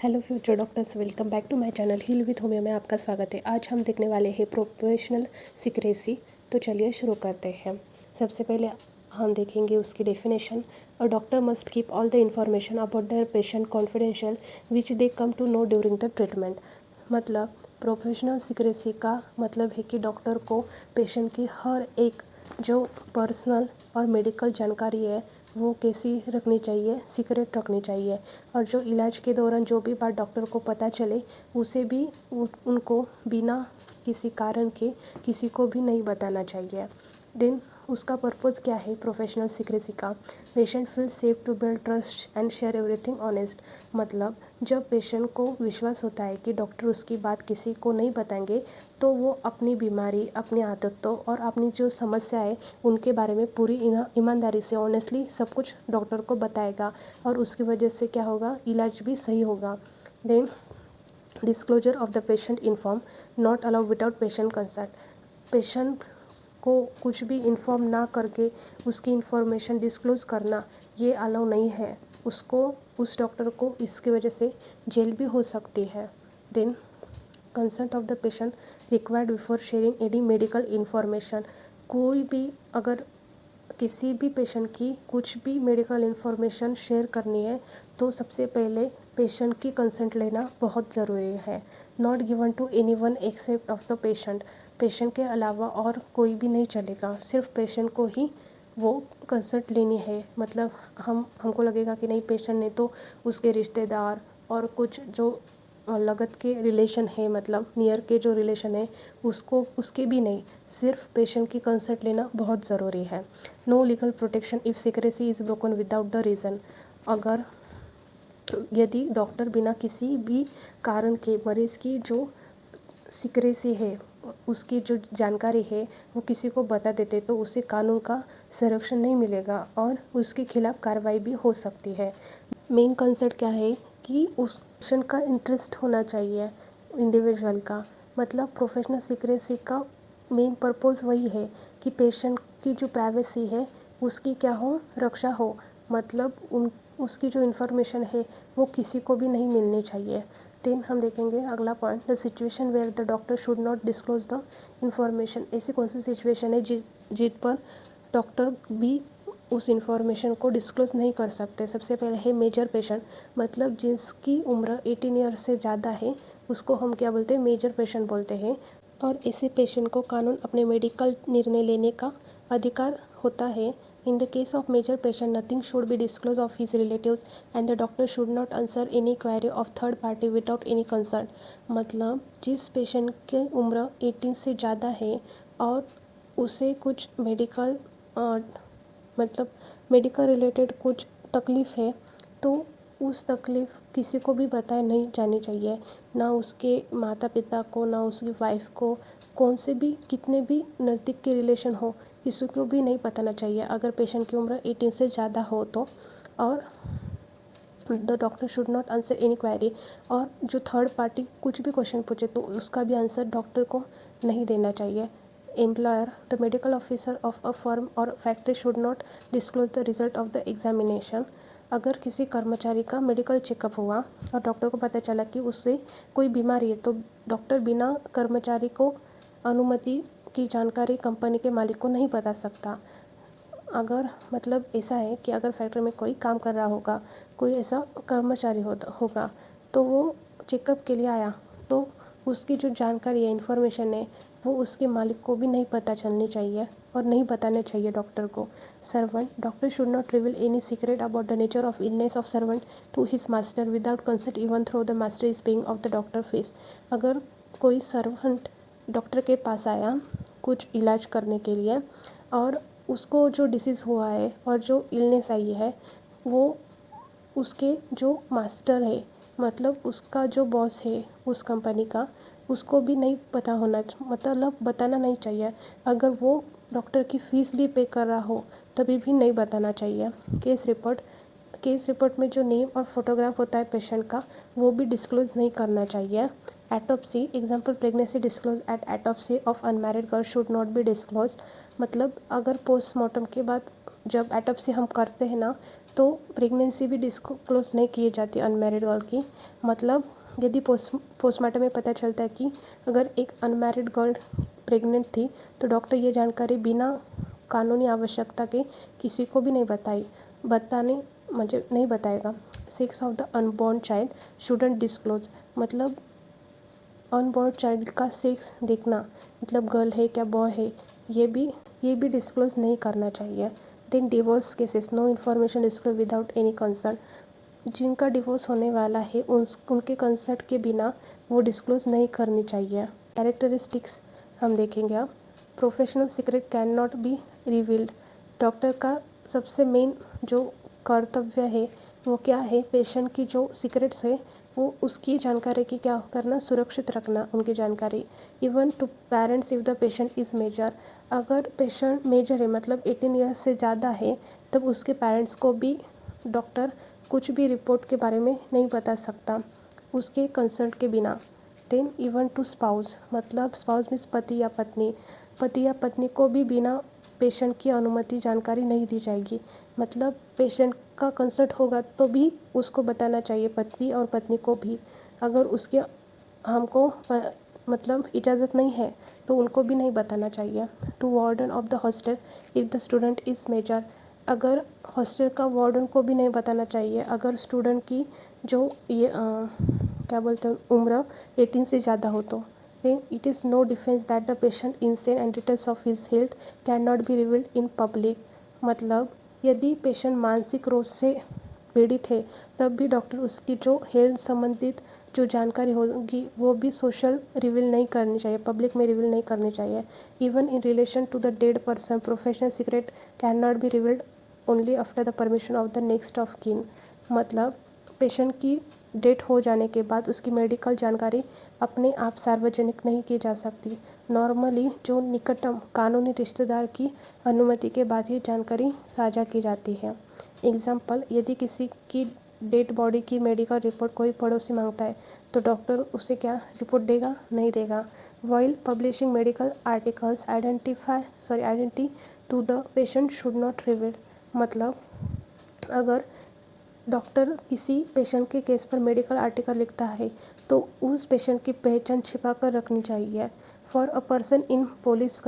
Hello future doctors, welcome back to my channel heal with homeo में आपका स्वागत है। आज हम देखने वाले हैं प्रोफेशनल सिक्रेसी। तो चलिए शुरू करते हैं। सबसे पहले हम देखेंगे उसकी definition. A doctor must keep all the information about their patient confidential which they come to know during the treatment. मतलब प्रोफेशनल सिक्रेसी का मतलब है कि डॉक्टर को पेशेंट की हर एक जो पर्सनल और मेडिकल जानकारी है वो कैसी रखनी चाहिए, सीक्रेट रखनी चाहिए। और जो इलाज के दौरान जो भी बात डॉक्टर को पता चले उसे भी उनको बिना किसी कारण के किसी को भी नहीं बताना चाहिए। देन उसका पर्पज़ क्या है प्रोफेशनल सीक्रेसी का? Patient feel safe to build trust and share everything honest. मतलब जब पेशेंट को विश्वास होता है कि डॉक्टर उसकी बात किसी को नहीं बताएंगे तो वो अपनी बीमारी, अपनी आदतों और अपनी जो समस्या है उनके बारे में पूरी ईमानदारी से ऑनेस्टली सब कुछ डॉक्टर को बताएगा और उसकी वजह से क्या होगा, इलाज भी सही होगा। Then disclosure of the patient inform not allow without patient consent. Patient को कुछ भी इन्फॉर्म ना करके उसकी इन्फॉर्मेशन डिस्क्लोज़ करना ये अलाउ नहीं है। उसको, उस डॉक्टर को इसकी वजह से जेल भी हो सकती है। Then consent of the patient required before sharing any medical information. कोई भी अगर किसी भी पेशेंट की कुछ भी मेडिकल इन्फॉर्मेशन शेयर करनी है तो सबसे पहले पेशेंट की कंसेंट लेना बहुत ज़रूरी है। Not given to any one except of the patient. Patient के अलावा और कोई भी नहीं चलेगा, सिर्फ पेशेंट को ही वो कंसल्ट लेनी है। मतलब हमको लगेगा कि नहीं, पेशेंट ने तो उसके रिश्तेदार और कुछ जो लगत के रिलेशन है, मतलब नियर के जो रिलेशन है उसको, उसके भी नहीं, सिर्फ पेशेंट की कंसल्ट लेना बहुत ज़रूरी है। No legal protection if secrecy is broken without the reason. अगर यदि डॉक्टर बिना किसी भी कारण के मरीज़ की जो सिक्रेसी है, उसकी जो जानकारी है वो किसी को बता देते तो उसे कानून का संरक्षण नहीं मिलेगा और उसके खिलाफ कार्रवाई भी हो सकती है। मेन कंसेप्ट क्या है कि उस पेशेंट का इंटरेस्ट होना चाहिए, इंडिविजुअल का। मतलब प्रोफेशनल सिक्रेसी का मेन पर्पस वही है कि पेशेंट की जो प्राइवेसी है उसकी क्या हो, रक्षा हो। मतलब उसकी जो इन्फॉर्मेशन है वो किसी को भी नहीं मिलनी चाहिए। देन हम देखेंगे अगला point, the situation where the doctor should not disclose the information. ऐसी कौन सी सिचुएशन है जिस पर डॉक्टर भी उस इंफॉर्मेशन को डिस्क्लोज नहीं कर सकते? सबसे पहले है मेजर पेशेंट। मतलब जिसकी उम्र 18 ईयर से ज़्यादा है उसको हम क्या बोलते हैं, मेजर पेशेंट बोलते हैं। और ऐसे पेशेंट को कानून अपने मेडिकल निर्णय लेने का अधिकार होता है। In the case of major patient, nothing should be disclosed of his relatives and the doctor should not answer any query of third party without any consent। मतलब जिस पेशेंट की उम्र 18 से ज़्यादा है और उसे कुछ मेडिकल मतलब मेडिकल रिलेटेड कुछ तकलीफ़ है तो उस तकलीफ़ किसी को भी बताए नहीं जानी चाहिए, ना उसके माता पिता को, ना उसकी वाइफ को, कौन से भी कितने भी नज़दीक के रिलेशन हो किसी को भी नहीं बताना चाहिए अगर पेशेंट की उम्र 18 से ज़्यादा हो तो। और the doctor should not answer any query. और जो थर्ड पार्टी कुछ भी क्वेश्चन पूछे तो उसका भी आंसर डॉक्टर को नहीं देना चाहिए। Employer, the medical officer of a firm और factory should not disclose the result of the examination. अगर किसी कर्मचारी का मेडिकल चेकअप हुआ और डॉक्टर को पता चला कि उससे कोई बीमारी है तो डॉक्टर बिना कर्मचारी को अनुमति की जानकारी कंपनी के मालिक को नहीं बता सकता। अगर मतलब ऐसा है कि अगर फैक्ट्री में कोई काम कर रहा होगा, कोई ऐसा कर्मचारी होगा तो वो चेकअप के लिए आया तो उसकी जो जानकारी है, इन्फॉर्मेशन है, वो उसके मालिक को भी नहीं पता चलनी चाहिए और नहीं बताना चाहिए डॉक्टर को। Servant, doctor should not reveal any secret about the nature of illness of servant to his master without consult even though the master is paying of the doctor fees. अगर कोई सर्वेंट डॉक्टर के पास आया कुछ इलाज करने के लिए और उसको जो डिसीज़ हुआ है और जो इलनेस आई है वो उसके जो मास्टर है, मतलब उसका जो बॉस है उस कंपनी का, उसको भी नहीं पता होना, मतलब बताना नहीं चाहिए। अगर वो डॉक्टर की फ़ीस भी पे कर रहा हो तभी भी नहीं बताना चाहिए। केस रिपोर्ट में जो नेम और फोटोग्राफ होता है पेशेंट का वो भी डिस्क्लोज़ नहीं करना चाहिए। Autopsy, example pregnancy disclose at autopsy of unmarried girl should not be disclose. मतलब अगर पोस्टमार्टम के बाद जब एटोप्सी हम करते हैं ना तो प्रेगनेंसी भी डिस्क्लोज नहीं की जाती अनमैरिड गर्ल की। मतलब यदि पोस्टमार्टम में पता चलता है कि अगर एक अनमैरिड गर्ल प्रेग्नेंट थी तो डॉक्टर ये जानकारी बिना कानूनी आवश्यकता के किसी को भी नहीं बताएगा। Sex of the unborn child shouldn't disclose. मतलब अनबॉर्न चाइल्ड का सेक्स देखना, मतलब गर्ल है क्या बॉय है, ये भी डिस्क्लोज नहीं करना चाहिए। Then divorce cases, no information disclose without any concern. जिनका डिवोर्स होने वाला है उनके कंसर्ट के बिना वो डिस्क्लोज नहीं करनी चाहिए। कैरेक्टरिस्टिक्स हम देखेंगे अब। Professional secret can not be revealed. Doctor का सबसे मेन जो कर्तव्य है वो क्या है, पेशेंट की जो सीक्रेट्स है वो उसकी जानकारी की क्या करना, सुरक्षित रखना उनकी जानकारी। Even to parents if the patient is major. अगर पेशेंट मेजर है मतलब 18 ईयर्स से ज़्यादा है तब उसके पेरेंट्स को भी डॉक्टर कुछ भी रिपोर्ट के बारे में नहीं बता सकता उसके कंसर्ट के बिना। देन इवन टू स्पाउस, मतलब स्पाउस मीन्स पति या पत्नी को भी बिना पेशेंट की अनुमति जानकारी नहीं दी जाएगी। मतलब पेशेंट का कंसर्ट होगा तो भी उसको बताना चाहिए, पति और पत्नी को भी। अगर उसके हमको मतलब इजाज़त नहीं है तो उनको भी नहीं बताना चाहिए। To warden of the hostel if the student is major. अगर हॉस्टल का वार्डन को भी नहीं बताना चाहिए अगर स्टूडेंट की जो क्या बोलते हैं उम्र 18 से ज़्यादा हो तो। Then it is no defence that the patient insane and details of his health can not be revealed in public. मतलब यदि पेशेंट मानसिक रोग से पीड़ित है तब भी डॉक्टर उसकी जो हेल्थ संबंधित जो जानकारी होगी वो भी सोशल रिवील नहीं करनी चाहिए, पब्लिक में रिवील नहीं करनी चाहिए। Even in relation to the dead person professional secret can not be revealed only after the permission of the next of kin. मतलब पेशेंट की डेथ हो जाने के बाद उसकी मेडिकल जानकारी अपने आप सार्वजनिक नहीं की जा सकती। नॉर्मली जो निकटतम कानूनी रिश्तेदार की अनुमति के बाद ही जानकारी साझा की जाती है। एग्जाम्पल, यदि किसी की डेड बॉडी की मेडिकल रिपोर्ट कोई पड़ोसी मांगता है तो डॉक्टर उसे क्या रिपोर्ट देगा, नहीं देगा। While publishing medical articles identity to the patient should not reveal. मतलब अगर डॉक्टर किसी पेशेंट के केस पर मेडिकल आर्टिकल लिखता है तो उस पेशेंट की पहचान छिपा कर रखनी चाहिए। For a person in police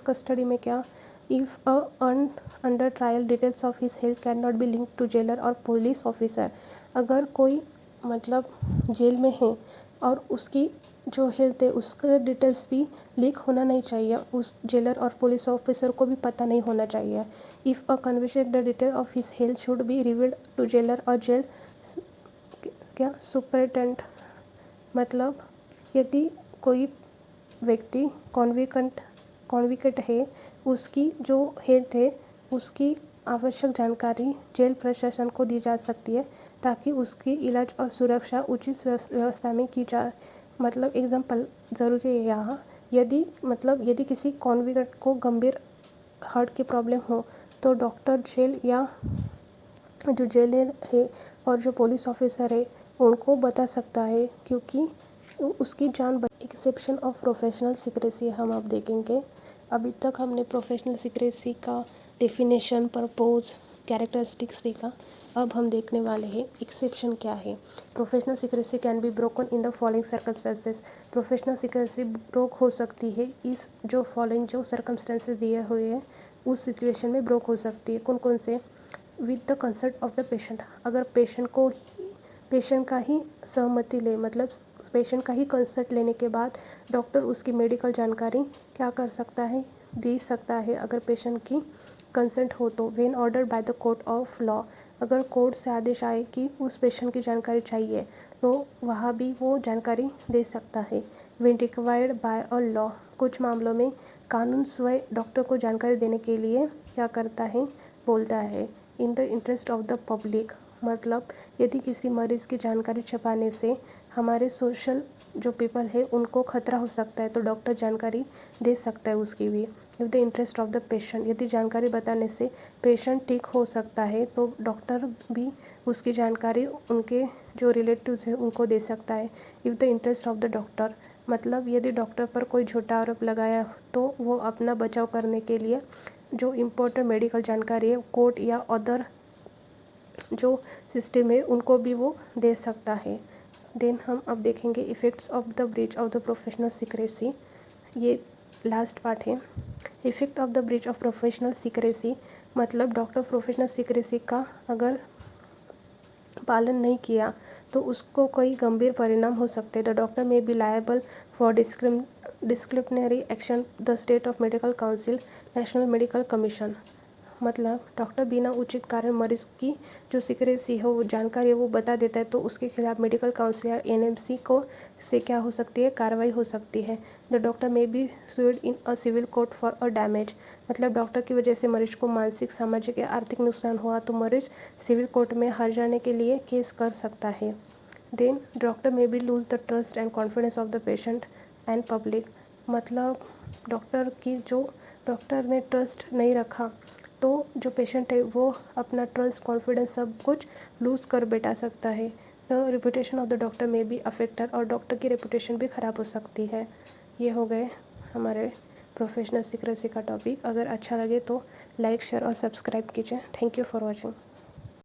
custody में क्या, if under trial details of his health can not be link to jailer और पुलिस ऑफिसर। अगर कोई मतलब जेल में है और उसकी जो हेल्थ है उसके डिटेल्स भी लीक होना नहीं चाहिए, उस जेलर और पुलिस ऑफिसर को भी पता नहीं होना चाहिए। If a conviction the detail of his health should be revealed to jailer और जेल क्या सुपरिटेंडेंट। मतलब यदि कोई व्यक्ति कॉन्विक्ट है उसकी जो हेल्थ है उसकी आवश्यक जानकारी जेल प्रशासन को दी जा सकती है ताकि उसकी इलाज और सुरक्षा उचित व्यवस्था में की जाए। मतलब एग्जाम्पल ज़रूरी है यहाँ, यदि किसी कॉन्विक्ट को गंभीर हार्ट की प्रॉब्लम हो तो डॉक्टर जेल या जो जेलर है और जो पुलिस ऑफिसर है उनको बता सकता है क्योंकि उसकी जान एक्सेप्शन ऑफ प्रोफेशनल सीक्रेसी हम अब देखेंगे। अभी तक हमने प्रोफेशनल सीक्रेसी का डेफिनेशन, पर्पस, कैरेक्टरिस्टिक्स देखा। अब हम देखने वाले हैं एक्सेप्शन क्या है। Professional secrecy can be broken in the following circumstances. Professional secrecy broke हो सकती है इस जो फॉलोइंग जो सर्कमस्टेंसेस दिए हुए हैं उस सिचुएशन में ब्रोक हो सकती है। कौन कौन से? With the concert of the patient. अगर पेशेंट का ही सहमति ले, मतलब पेशेंट का ही कंसर्ट लेने के बाद डॉक्टर उसकी मेडिकल जानकारी क्या कर सकता है, दे सकता है अगर पेशेंट की कंसेंट हो तो। When order by the court of law. अगर कोर्ट से आदेश आए कि उस पेशेंट की जानकारी चाहिए तो वहाँ भी वो जानकारी दे सकता है। When required by a law. कुछ मामलों में कानून स्वयं डॉक्टर को जानकारी देने के लिए क्या करता है, बोलता है। In the interest of the public. मतलब यदि किसी मरीज़ की जानकारी छुपाने से हमारे सोशल जो पीपल है उनको खतरा हो सकता है तो डॉक्टर जानकारी दे सकता है उसकी भी। If the interest of the patient. यदि जानकारी बताने से पेशेंट ठीक हो सकता है तो डॉक्टर भी उसकी जानकारी उनके जो रिलेटिव्स हैं उनको दे सकता है। If the interest of the doctor. मतलब यदि डॉक्टर पर कोई झूठा आरोप लगाया तो वो अपना बचाव करने के लिए जो इम्पोर्टेंट मेडिकल जानकारी है कोर्ट या अदर जो सिस्टम है उनको भी वो दे सकता है। देन हम अब देखेंगे effects of the breach of the professional secrecy. ये लास्ट पार्ट है। Effect of the breach of professional secrecy मतलब डॉक्टर प्रोफेशनल सीक्रेसी का अगर पालन नहीं किया तो उसको कई गंभीर परिणाम हो सकते हैं। The doctor may be liable for disciplinary action the state of medical council national medical commission. मतलब डॉक्टर बिना उचित कारण मरीज की जो सीक्रेसी है वो जानकारी है वो बता देता है तो उसके खिलाफ मेडिकल काउंसिल या एनएमसी को से क्या हो सकती है, कार्रवाई हो सकती है। The doctor may be sued in a civil court for a damage मतलब डॉक्टर की वजह से मरीज को मानसिक, सामाजिक या आर्थिक नुकसान हुआ तो मरीज सिविल कोर्ट में हार जाने के लिए केस कर सकता है। Then doctor may be lose the trust and confidence of the patient and public मतलब डॉक्टर ने ट्रस्ट नहीं रखा तो जो पेशेंट है वो अपना ट्रस्ट, कॉन्फिडेंस सब कुछ लूज़ कर बैठा सकता है। The reputation of the doctor में भी अफेक्टेड और डॉक्टर की रेपुटेशन भी ख़राब हो सकती है। ये हो गए हमारे प्रोफेशनल सीक्रेसी का टॉपिक। अगर अच्छा लगे तो लाइक, शेयर और सब्सक्राइब कीजिए। Thank you for watching.